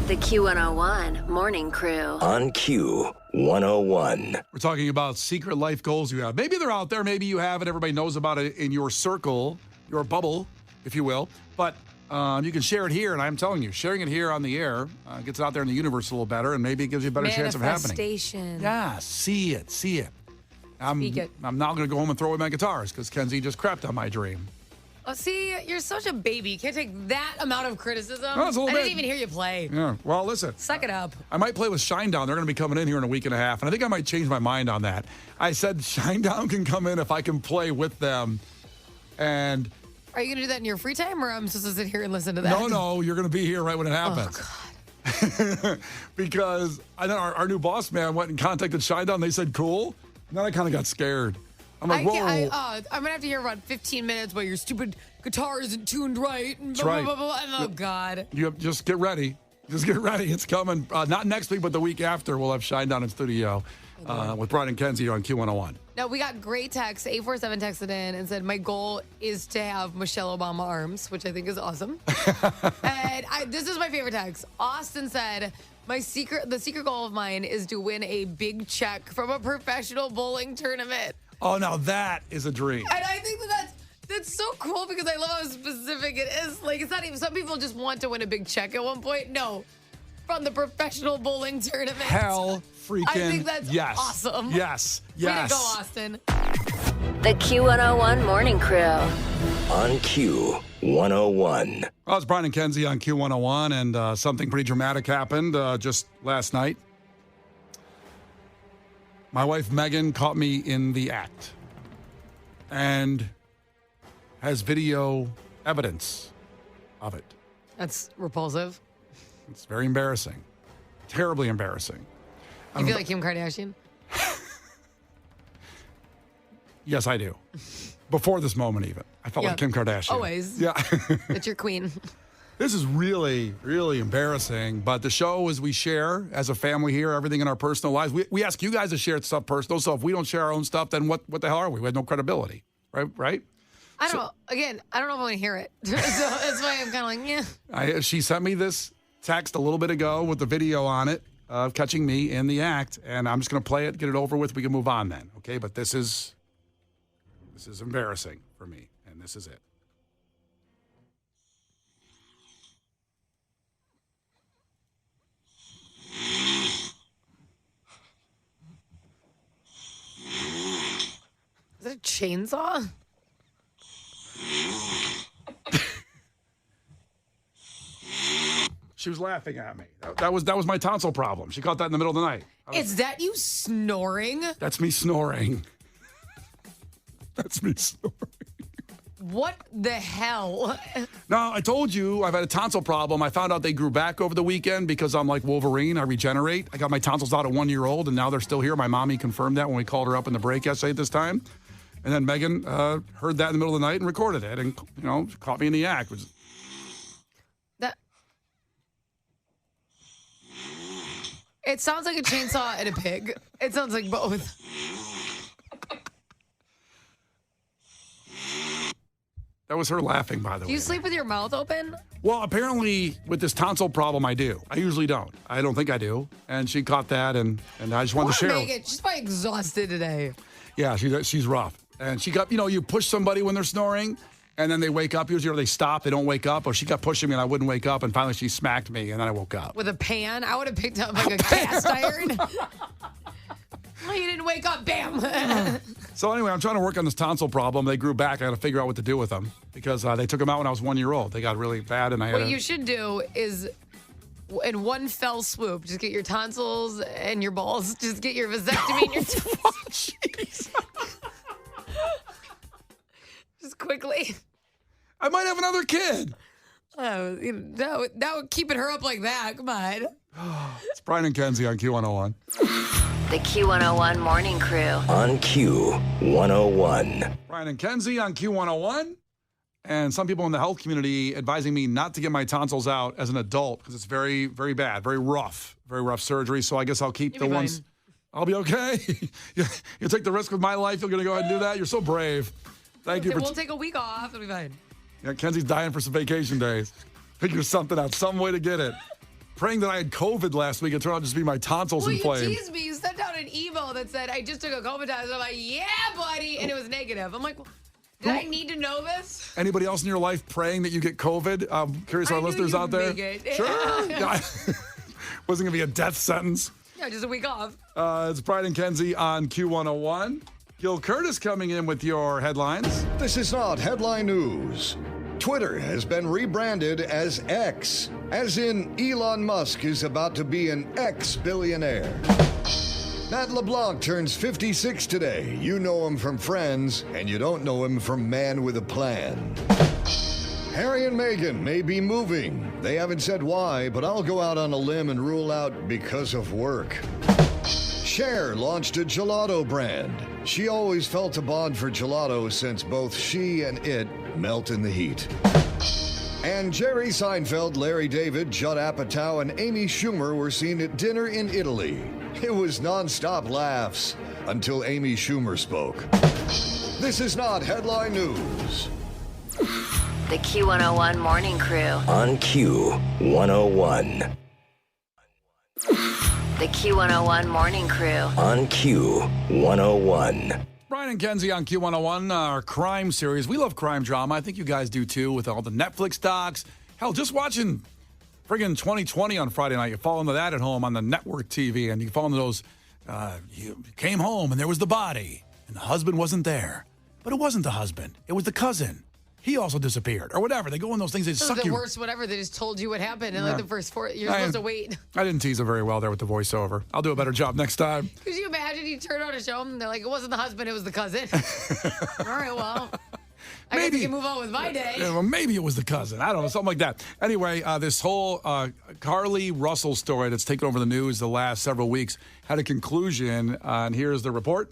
The Q101 Morning Crew. On Q101. We're talking about secret life goals you have. Maybe they're out there. Maybe you have it. Everybody knows about it in your circle, your bubble, if you will. But you can share it here. And I'm telling you, sharing it here on the air gets it out there in the universe a little better. And maybe it gives you a better chance of happening. Manifestation. Yeah, see it. Speak it. I'm not going to go home and throw away my guitars because Kenzie just crapped on my dream. Oh, see, you're such a baby. You can't take that amount of criticism. No, it's a little I bit. didn't even hear you play. Yeah, well, listen. Suck it up. I might play with Shinedown. They're going to be coming in here in a week and a half, and I think I might change my mind on that. I said Shinedown can come in if I can play with them. And Are you going to do that in your free time, or I'm supposed to sit here and listen to that? no, you're going to be here right when it happens. Oh, God. Because I know our new boss man went and contacted Shinedown. They said cool. And then I kind of got scared. I'm like, whoa. I'm going to have to hear about 15 minutes while your stupid guitar isn't tuned right. And That's blah, right. blah, blah, blah. Oh, God. You have, just get ready. Just get ready. It's coming. Not next week, but the week after. We'll have Shinedown in studio with Brian and Kenzie on Q101. No, we got great texts. 847 texted in and said, my goal is to have Michelle Obama arms, which I think is awesome. And this is my favorite text. Austin said, the secret goal of mine is to win a big check from a professional bowling tournament. Oh, now that is a dream. And I think that's so cool because I love how specific it is. Like, it's not even, some people just want to win a big check at one point. No, from the professional bowling tournament. Hell freaking I think that's yes. awesome. Yes. Way to go, Austin. The Q101 Morning Crew. On Q101. Well, it's Brian and Kenzie on Q101, and something pretty dramatic happened just last night. My wife, Megan, caught me in the act and has video evidence of it. That's repulsive. It's very embarrassing. Terribly embarrassing. You feel like Kim Kardashian? Yes, I do. Before this moment, even. I felt like Kim Kardashian. Always. Yeah. That's your queen. This is really, really embarrassing. But the show is we share as a family here, everything in our personal lives. We ask you guys to share stuff personal. So if we don't share our own stuff, then what the hell are we? We have no credibility. Right? I don't know. Again, I don't know if I want to hear it. So that's why I'm kind of like, yeah. She sent me this text a little bit ago with the video on it of catching me in the act. And I'm just going to play it, get it over with. We can move on then. Okay? But this is embarrassing for me. And this is it. Is that a chainsaw? She was laughing at me. That was my tonsil problem. She caught that in the middle of the night. Is that you snoring? That's me snoring. That's me snoring. What the hell? No, I told you I've had a tonsil problem. I found out they grew back over the weekend because I'm like Wolverine. I regenerate. I got my tonsils out at 1 year old, and now they're still here. My mommy confirmed that when we called her up in the break yesterday at this time. And then Megan heard that in the middle of the night and recorded it and, caught me in the act. It sounds like a chainsaw and a pig. It sounds like both. That was her laughing, by the way. Do you sleep with your mouth open? Well, apparently with this tonsil problem, I do. I usually don't. I don't think I do. And she caught that, and I just wanted to share. Megan, she's probably exhausted today. Yeah, she's rough. And she got, you push somebody when they're snoring, and then they wake up usually, or they stop, they don't wake up, or she kept pushing me and I wouldn't wake up, and finally she smacked me, and then I woke up. With a pan? I would have picked up like a cast iron. Well, you didn't wake up, bam. So anyway, I'm trying to work on this tonsil problem. They grew back. I got to figure out what to do with them because they took them out when I was 1 year old. They got really bad, and I had What you should do is, in one fell swoop, just get your tonsils and your balls. Just get your vasectomy and your tonsils. Jeez. Just quickly. I might have another kid. Oh, that would keeping her up like that. Come on. It's Brian and Kenzie on Q101. The Q101 Morning Crew. On Q101. Brian and Kenzie on Q101. And some people in the health community advising me not to get my tonsils out as an adult because it's very, very bad, very rough surgery. So I guess I'll keep the ones. Fine. I'll be okay. You take the risk with my life. You're going to go ahead and do that. You're so brave. Thank you. We'll take a week off. It'll be fine. Yeah, Kenzie's dying for some vacation days. Figure something out, some way to get it. praying that I had COVID last week. It turned out to just be my tonsils Well, inflamed. you teased me. You sent out an email that said, I just took a COVID test. I'm like, yeah, buddy. And it was negative. I'm like, did I need to know this? Anybody else in your life praying that you get COVID? I'm curious, our listeners out there. Sure. Yeah. Wasn't going to be a death sentence. Yeah, just a week off. It's Brian and Kenzie on Q101. Gil Curtis coming in with your headlines. This is not headline news. Twitter has been rebranded as X, as in Elon Musk is about to be an ex-billionaire. Matt LeBlanc turns 56 today. You know him from Friends, and you don't know him from Man with a Plan. Harry and Meghan may be moving. They haven't said why, but I'll go out on a limb and rule out because of work. Cher launched a gelato brand. She always felt a bond for gelato since both she and it melt in the heat. And Jerry Seinfeld, Larry David, Judd Apatow, and Amy Schumer were seen at dinner in Italy. It was nonstop laughs until Amy Schumer spoke. This is not headline news. The Q101 Morning Crew. On Q101. The Q101 Morning Crew. On Q101. Brian and Kenzie on Q101, our crime series. We love crime drama. I think you guys do too, with all the Netflix docs. Hell, just watching friggin' 2020 on Friday night. You fall into that at home on the network TV, and you fall into those, you came home and there was the body, and the husband wasn't there. But it wasn't the husband. It was the cousin. He also disappeared, or whatever. They go in those things, they suck The you. worst, whatever. They just told you what happened in like the first 4 years. You're supposed to wait. I didn't tease it very well there with the voiceover. I'll do a better job next time. Could you imagine you turn on a show and they're like, it wasn't the husband, it was the cousin? All right, well, I guess we can move on with my day. Yeah, well, maybe it was the cousin. I don't know, something like that. Anyway, this whole Carly Russell story that's taken over the news the last several weeks had a conclusion, and here's the report.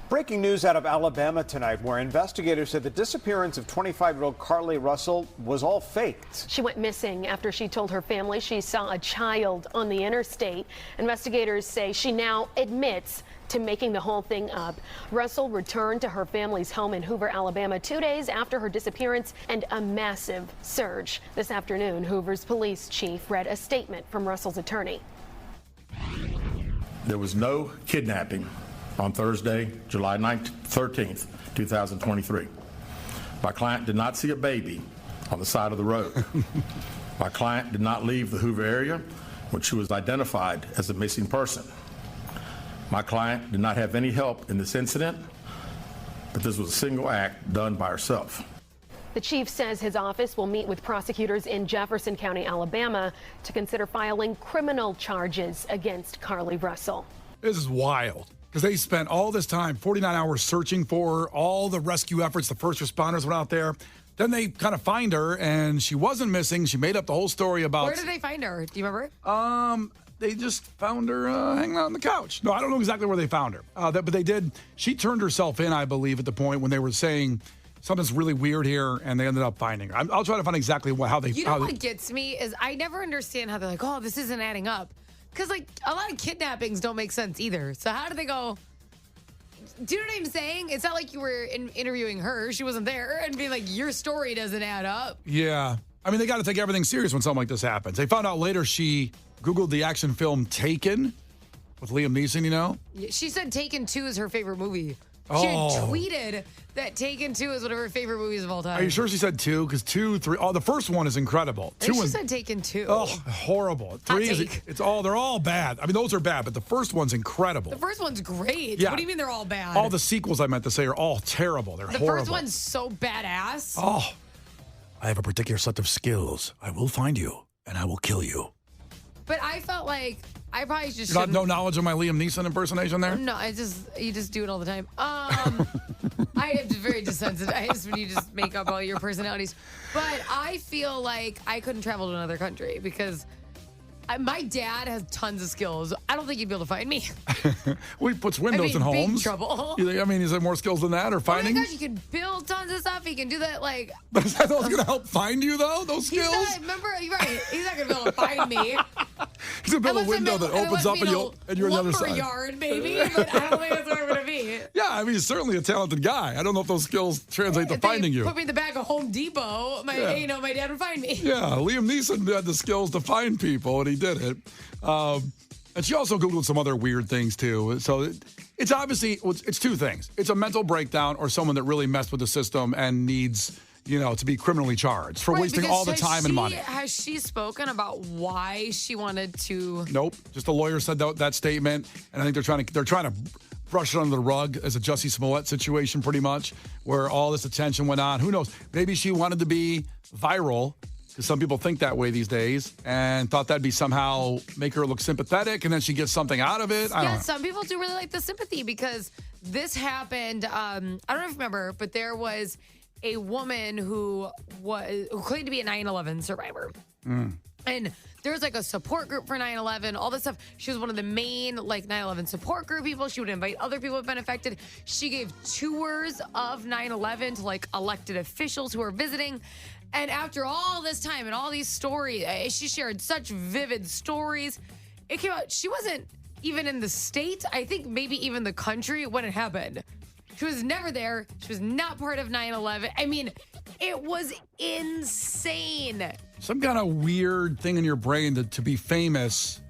Breaking news out of Alabama tonight, where investigators said the disappearance of 25-year-old Carly Russell was all faked. She went missing after she told her family she saw a child on the interstate. Investigators say she now admits to making the whole thing up. Russell returned to her family's home in Hoover, Alabama, 2 days after her disappearance and a massive surge. This afternoon, Hoover's police chief read a statement from Russell's attorney. There was no kidnapping on Thursday, July 13th, 2023. My client did not see a baby on the side of the road. My client did not leave the Hoover area when she was identified as a missing person. My client did not have any help in this incident, but this was a single act done by herself. The chief says his office will meet with prosecutors in Jefferson County, Alabama, to consider filing criminal charges against Carly Russell. This is wild. Because they spent all this time, 49 hours, searching for her, all the rescue efforts, the first responders went out there. Then they kind of find her, and she wasn't missing. She made up the whole story about... Where did they find her? Do you remember? They just found her hanging out on the couch. No, I don't know exactly where they found her. But they did. She turned herself in, I believe, at the point when they were saying something's really weird here, and they ended up finding her. I'll try to find exactly how they... You know what gets me is I never understand how they're like, oh, this isn't adding up. Because, like, a lot of kidnappings don't make sense either. So how do they go... Do you know what I'm saying? It's not like you were interviewing her. She wasn't there. And being like, your story doesn't add up. Yeah. I mean, they got to take everything serious when something like this happens. They found out later she Googled the action film Taken with Liam Neeson, you know? She said Taken 2 is her favorite movie. She had tweeted that Taken 2 is one of her favorite movies of all time. Are you sure she said 2? Because 2, 3, the first one is incredible. I think she said Taken 2. Oh, horrible. 3 is, they're all bad. I mean, those are bad, but the first one's incredible. The first one's great. Yeah. What do you mean they're all bad? All the sequels, I meant to say, are all terrible. They're horrible. The first one's so badass. Oh, I have a particular set of skills. I will find you, and I will kill you. But I felt like I probably just shouldn't. No knowledge of my Liam Neeson impersonation there? No, you just do it all the time. I am very desensitized when you just make up all your personalities. But I feel like I couldn't travel to another country because my dad has tons of skills. I don't think he'd be able to find me. Well, he puts windows in homes. Big trouble. I mean, is there more skills than that or finding? Oh my gosh, he can build tons of stuff. He can do that like... But is that going to help find you, though, those skills? Remember, you're right. He's not going to be able to find me. He's going to build a window that opens up and you're on the other side. Yard, maybe, but I don't think that's where I'm going to be. me. Yeah, I mean, he's certainly a talented guy. I don't know if those skills translate to If they finding you. put me in the back of Home Depot, my dad would find me. Yeah, Liam Neeson had the skills to find people, and he did it. And she also Googled some other weird things, too. So it's obviously, it's two things. It's a mental breakdown or someone that really messed with the system and needs, to be criminally charged for wasting all the time and money. Has she spoken about why she wanted to? Nope. Just a lawyer said that statement, and I think they're trying to brush it under the rug as a Jussie Smollett situation, pretty much, where all this attention went on. Who knows? Maybe she wanted to be viral, because some people think that way these days, and thought that'd be somehow make her look sympathetic, and then she gets something out of it. I don't know. Some people do really like the sympathy because this happened. I don't know if you remember, but there was a woman who claimed to be a 9/11 survivor. And there's like a support group for 9/11, all this stuff. She was one of the main 9/11 support group people. She would invite other people who have been affected. She gave tours of 9/11 to elected officials who were visiting. And after all this time and all these stories, she shared such vivid stories. It came out she wasn't even in the state, I think maybe even the country when it happened. She was never there. She was not part of 9/11. I mean, it was insane. Some kind of weird thing in your brain that to be famous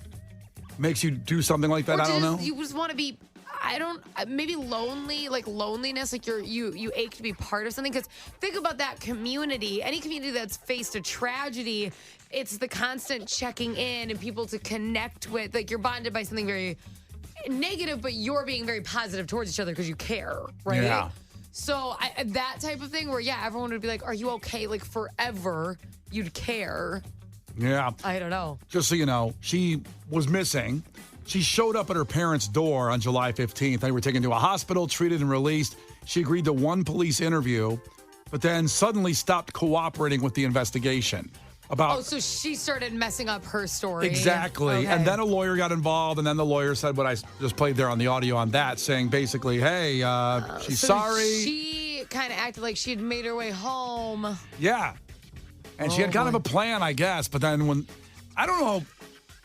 makes you do something like that. I don't know. You just want to be, maybe lonely, loneliness, you ache to be part of something. Because think about that community, any community that's faced a tragedy, it's the constant checking in and people to connect with. You're bonded by something very negative, but you're being very positive towards each other because you care, right? Yeah. So that type of thing where, everyone would be like, are you okay? Forever, you'd care. Yeah. I don't know. Just so you know, she was missing. She showed up at her parents' door on July 15th. They were taken to a hospital, treated, and released. She agreed to one police interview, but then suddenly stopped cooperating with the investigation. So she started messing up her story. Exactly. Okay. And then a lawyer got involved, and then the lawyer said what I just played there on the audio on that, saying basically, hey, she's sorry. She kind of acted like she had made her way home. Yeah. And she had kind of a plan, I guess. But then I don't know,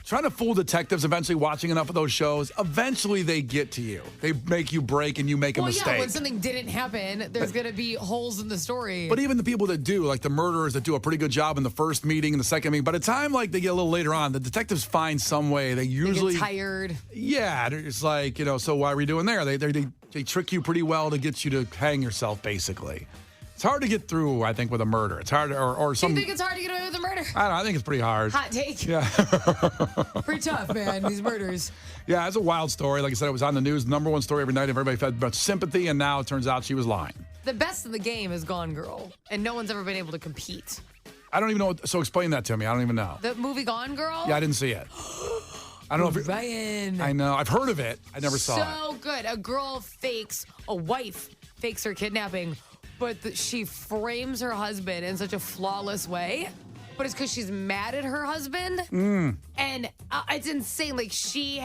trying to fool detectives, eventually watching enough of those shows, eventually they get to you. They make you break and you make a mistake. Yeah, when something didn't happen, there's going to be holes in the story. But even the people that do, like the murderers that do a pretty good job in the first meeting and the second meeting, by the time they get a little later on, the detectives find some way. They usually get tired. Yeah, it's like, so why are we doing there? They trick you pretty well to get you to hang yourself, basically. It's hard to get through, I think, with a murder. It's hard, or some. Do you think it's hard to get away with a murder? I don't know. I think it's pretty hard. Hot take. Yeah. Pretty tough, man, these murders. Yeah, it's a wild story. Like I said, it was on the news. Number one story every night. Everybody felt much sympathy, and now it turns out she was lying. The best in the game is Gone Girl, and no one's ever been able to compete. I don't even know. So explain that to me. I don't even know. The movie Gone Girl? Yeah, I didn't see it. I don't know if Ryan. I know. I've heard of it. I never saw it. So good. A wife fakes her kidnapping, but she frames her husband in such a flawless way. But it's because she's mad at her husband. And it's insane. He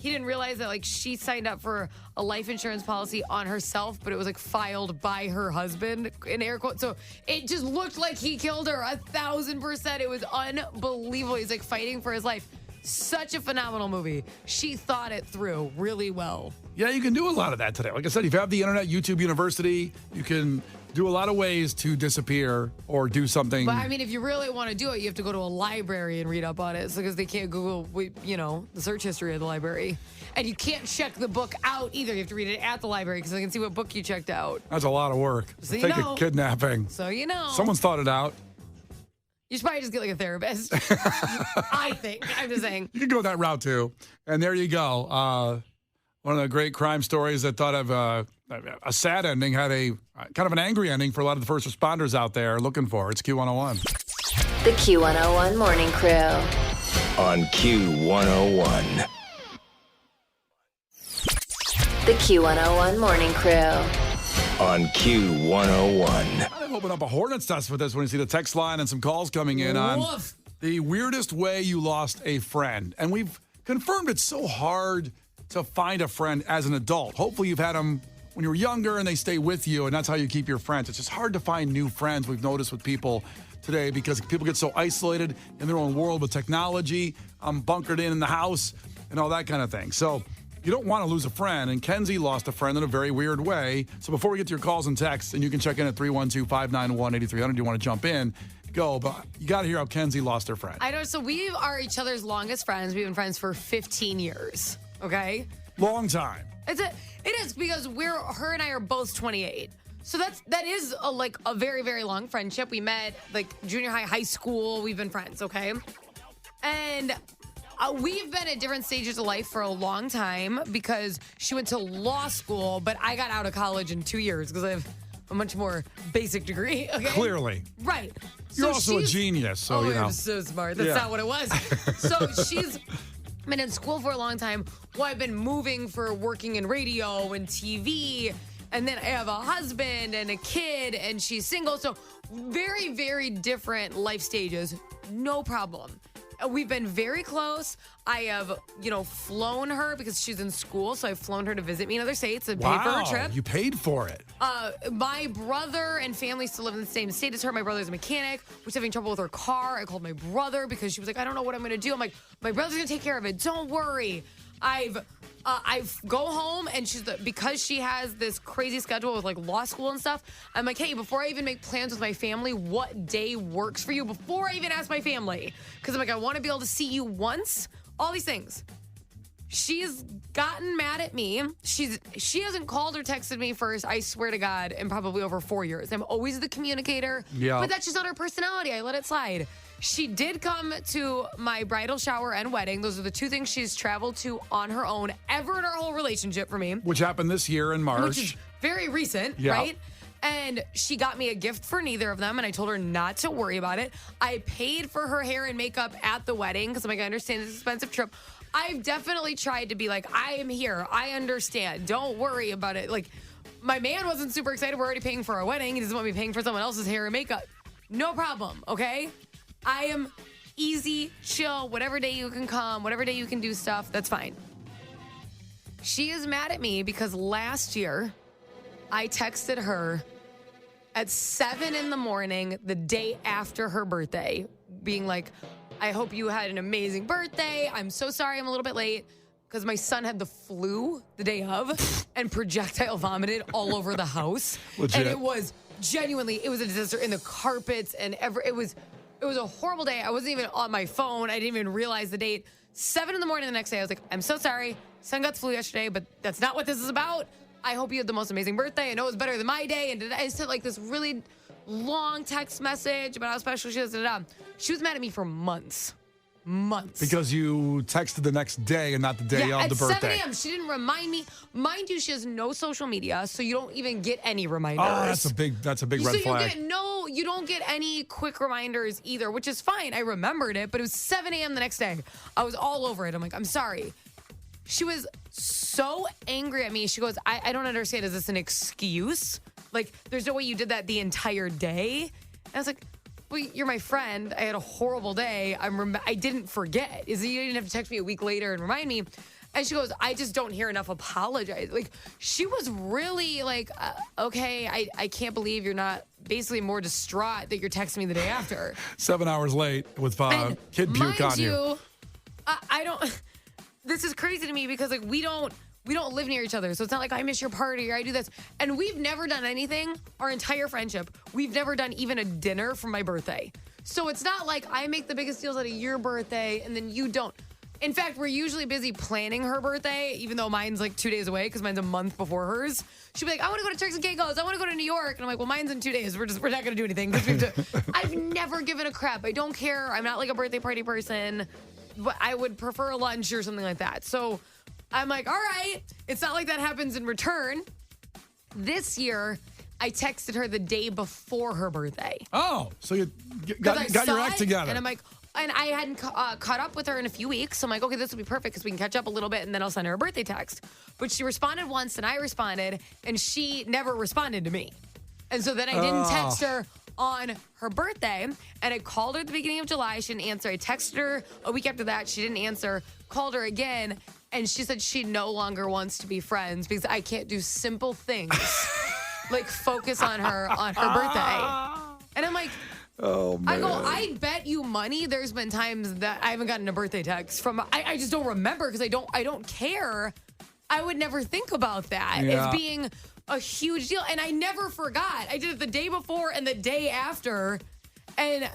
didn't realize that she signed up for a life insurance policy on herself, but it was filed by her husband in air quotes. So it just looked like he killed her 1,000%. It was unbelievable. He's fighting for his life. Such a phenomenal movie. She thought it through really well. Yeah, you can do a lot of that today. Like I said, if you have the internet, YouTube University, you can do a lot of ways to disappear or do something. But if you really want to do it, you have to go to a library and read up on it because they can't Google, the search history of the library. And you can't check the book out either. You have to read it at the library because they can see what book you checked out. That's a lot of work. So Take a kidnapping. So you know. Someone's thought it out. You should probably just get a therapist. I think. I'm just saying. You can go that route too. And there you go. One of the great crime stories that thought of a sad ending had a kind of an angry ending for a lot of the first responders out there looking for. It's Q101. The Q101 Morning Crew. On Q101. The Q101 Morning Crew. On Q101. I'm open up a hornet's nest with this when you see the text line and some calls coming in on the weirdest way you lost a friend. And we've confirmed it's so hard to find a friend as an adult. Hopefully you've had them when you were younger and they stay with you, and that's how you keep your friends. It's just hard to find new friends, we've noticed with people today, because people get so isolated in their own world with technology, bunkered in the house, and all that kind of thing. So You don't want to lose a friend, and Kenzie lost a friend in a very weird way. So before we get to your calls and texts, and you can check in at 312-591-8300, you want to jump in, go. But you got to hear how Kenzie lost her friend. I know. So we are each other's longest friends. We've been friends for 15 years. Okay? Long time. It is because her and I are both 28. So that is a very, very long friendship. We met like junior high school. We've been friends, okay? And we've been at different stages of life for a long time because she went to law school, but I got out of college in 2 years because I have a much more basic degree, okay? Clearly. Right. You're also a genius, so you know. I'm so smart. That's not what it was. So she's been in school for a long time. Well, I've been moving for working in radio and TV. And then I have a husband and a kid, and she's single. So very, very different life stages. No problem. We've been very close. I have, flown her because she's in school. So I've flown her to visit me in other states and paid for her trip. You paid for it. My brother and family still live in the same state as her. My brother's a mechanic. We're having trouble with her car. I called my brother because she was like, I don't know what I'm going to do. I'm like, my brother's going to take care of it. Don't worry. I go home and because she has this crazy schedule with like law school and stuff. I'm like, hey, before I even make plans with my family, what day works for you? Before I even ask my family, because I'm like, I want to be able to see you once. All these things. She's gotten mad at me. She hasn't called or texted me first, I swear to God, in probably over 4 years. I'm always the communicator. Yeah. But that's just not her personality. I let it slide. She did come to my bridal shower and wedding. Those are the two things she's traveled to on her own ever in our whole relationship for me. Which happened this year in March. Which is very recent, right? And she got me a gift for neither of them, and I told her not to worry about it. I paid for her hair and makeup at the wedding because I'm like, I understand it's an expensive trip. I've definitely tried to be like, I am here. I understand. Don't worry about it. Like, my man wasn't super excited. We're already paying for our wedding. He doesn't want me paying for someone else's hair and makeup. No problem, okay? I am easy, chill, whatever day you can come, whatever day you can do stuff, that's fine. She is mad at me because last year I texted her at 7 in the morning, the day after her birthday, being like, I hope you had an amazing birthday. I'm so sorry I'm a little bit late because my son had the flu the day of and projectile vomited all over the house. Legit. And it was genuinely, it was a disaster in the carpets and it was a horrible day. I wasn't even on my phone. I didn't even realize the date. 7 in the morning the next day, I was like, I'm so sorry. Son got the flu yesterday, but that's not what this is about. I hope you had the most amazing birthday. I know it was better than my day. And I sent like this really long text message about how special she is. She was mad at me for months. Because you texted the next day and not the day of the birthday. At 7 a.m. She didn't remind me. Mind you, she has no social media, so you don't even get any reminders. Oh, that's a big red flag. You don't get any quick reminders either, which is fine. I remembered it, but it was 7 a.m. the next day. I was all over it. I'm like, I'm sorry. She was so angry at me. She goes, I don't understand. Is this an excuse? Like, there's no way you did that the entire day. And I was like, well, you're my friend. I had a horrible day. I didn't forget. You didn't have to text me a week later and remind me. And she goes, I just don't hear enough apologize. Like, she was really like, okay, I can't believe you're not basically more distraught that you're texting me the day after. 7 hours late with kid puke on you. I don't. This is crazy to me because like we don't live near each other. So it's not like I miss your party or I do this. And we've never done anything, our entire friendship. We've never done even a dinner for my birthday. So it's not like I make the biggest deals out of your birthday and then you don't. In fact, we're usually busy planning her birthday, even though mine's like 2 days away because mine's a month before hers. She'll be like, I want to go to Turks and Caicos. I want to go to New York. And I'm like, well, mine's in 2 days. We're not going to do anything. I've never given a crap. I don't care. I'm not like a birthday party person. But I would prefer a lunch or something like that. So I'm like, all right. It's not like that happens in return. This year, I texted her the day before her birthday. Oh, so you got your act together. And I'm like, and I hadn't caught up with her in a few weeks. So I'm like, okay, this will be perfect because we can catch up a little bit and then I'll send her a birthday text. But she responded once and I responded and she never responded to me. And so then I didn't text her on her birthday, and I called her at the beginning of July. She didn't answer. I texted her a week after that. She didn't answer. Called her again, and she said she no longer wants to be friends because I can't do simple things like focus on her birthday. And I'm like, oh man. I go, I bet you money there's been times that I haven't gotten a birthday text from. I just don't remember because I don't care. I would never think about that Yeah. as being a huge deal. And I never forgot. I did it the day before and the day after. And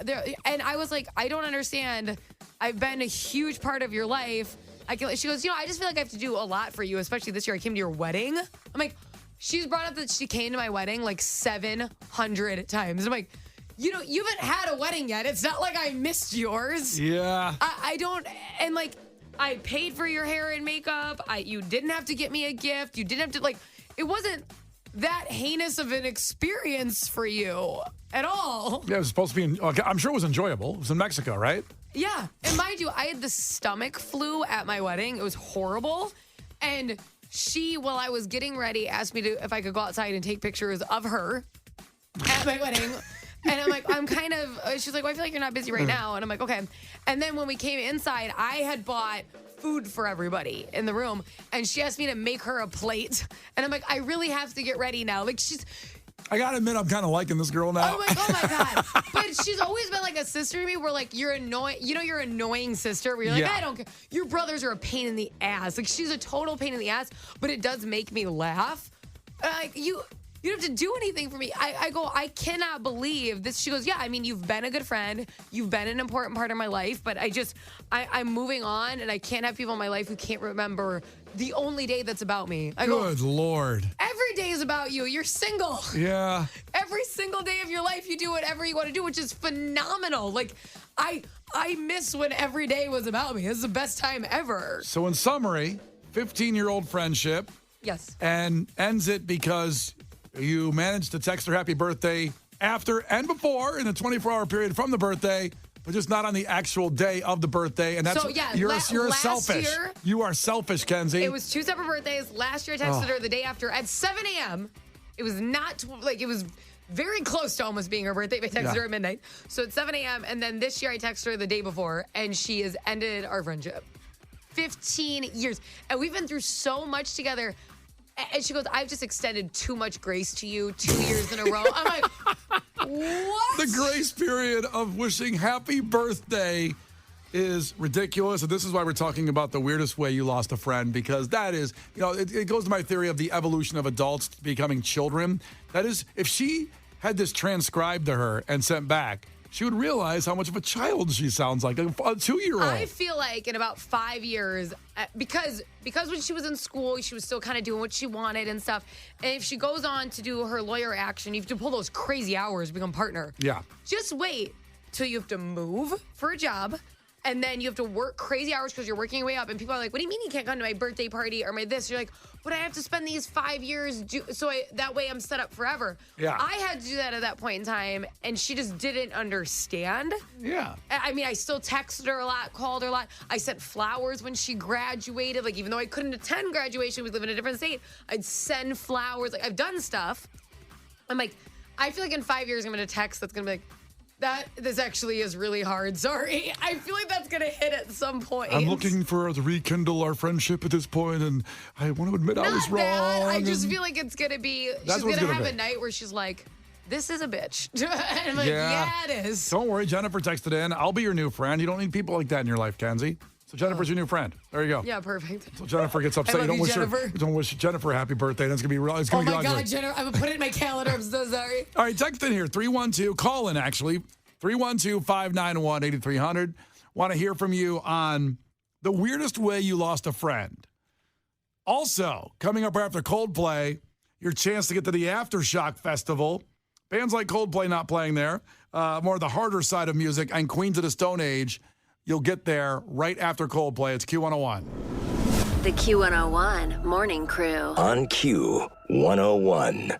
I was like, I don't understand. I've been a huge part of your life. She goes, I just feel like I have to do a lot for you, especially this year. I came to your wedding. I'm like, she's brought up that she came to my wedding like 700 times. I'm like, you haven't had a wedding yet. It's not like I missed yours. Yeah. I don't, and like, I paid for your hair and makeup. You didn't have to get me a gift. You didn't have to, it wasn't that heinous of an experience for you at all. Yeah, it was supposed to be, I'm sure it was enjoyable. It was in Mexico, right? Yeah. And mind you, I had the stomach flu at my wedding. It was horrible. And she, while I was getting ready, asked me if I could go outside and take pictures of her at my wedding. And I'm like, she's like, well, I feel like you're not busy right now. And I'm like, okay. And then when we came inside, I had bought food for everybody in the room. And she asked me to make her a plate. And I'm like, I really have to get ready now. Like, I gotta admit, I'm kind of liking this girl now. Oh my God. But she's always been like a sister to me where like you're annoying, your annoying sister where you're like, I don't care. Your brothers are a pain in the ass. Like she's a total pain in the ass, but it does make me laugh. Like you don't have to do anything for me. I go, I cannot believe this. She goes, yeah, I mean, you've been a good friend. You've been an important part of my life, but I'm moving on and I can't have people in my life who can't remember the only day that's about me. Good Lord. Every day is about you. You're single. Yeah. Every single day of your life, you do whatever you want to do, which is phenomenal. Like, I miss when every day was about me. This is the best time ever. So in summary, 15-year-old friendship. Yes. And ends it because you managed to text her happy birthday after and before in the 24-hour period from the birthday, but just not on the actual day of the birthday. And that's you're selfish. Year, you are selfish, Kenzie. It was 2 separate birthdays. Last year I texted her the day after at 7 a.m. It was not it was very close to almost being her birthday. I texted her at midnight. So at 7 a.m. And then this year I texted her the day before and she has ended our friendship. 15 years. And we've been through so much together. And she goes, I've just extended too much grace to you 2 years in a row. I'm like, what? The grace period of wishing happy birthday is ridiculous. And this is why we're talking about the weirdest way you lost a friend, because that is, it goes to my theory of the evolution of adults becoming children. That is, if she had this transcribed to her and sent back, she would realize how much of a child she sounds like, a 2-year-old. I feel like in about 5 years, because when she was in school, she was still kind of doing what she wanted and stuff. And if she goes on to do her lawyer action, you have to pull those crazy hours to become partner. Yeah. Just wait till you have to move for a job. And then you have to work crazy hours because you're working your way up. And people are like, what do you mean you can't come to my birthday party or my this? You're like, but I have to spend these 5 years that way I'm set up forever. Yeah. I had to do that at that point in time. And she just didn't understand. Yeah. I mean, I still texted her a lot, called her a lot. I sent flowers when she graduated. Like, even though I couldn't attend graduation, we live in a different state, I'd send flowers. Like, I've done stuff. I'm like, I feel like in 5 years, I'm going to text that's going to be like, this actually is really hard. Sorry. I feel like that's going to hit at some point. I'm looking to rekindle our friendship at this point, and I want to admit I was wrong. I just feel like it's going to be, she's going to have a night where she's like, this is a bitch. And I'm like, yeah, it is. Don't worry. Jennifer texted in. I'll be your new friend. You don't need people like that in your life, Kenzie. So Jennifer's your new friend. There you go. Yeah, perfect. So Jennifer gets upset. You don't wish Jennifer a happy birthday. That's gonna be real. It's gonna be ugly. Oh my God, Jennifer! I'm gonna put it in my calendar. I'm so sorry. All right, text in here 312. Call in actually 312-591-8300. Want to hear from you on the weirdest way you lost a friend. Also, coming up after Coldplay, your chance to get to the Aftershock Festival. Bands like Coldplay not playing there. More of the harder side of music and Queens of the Stone Age. You'll get there right after Coldplay. It's Q101. The Q101 Morning Crew. On Q101.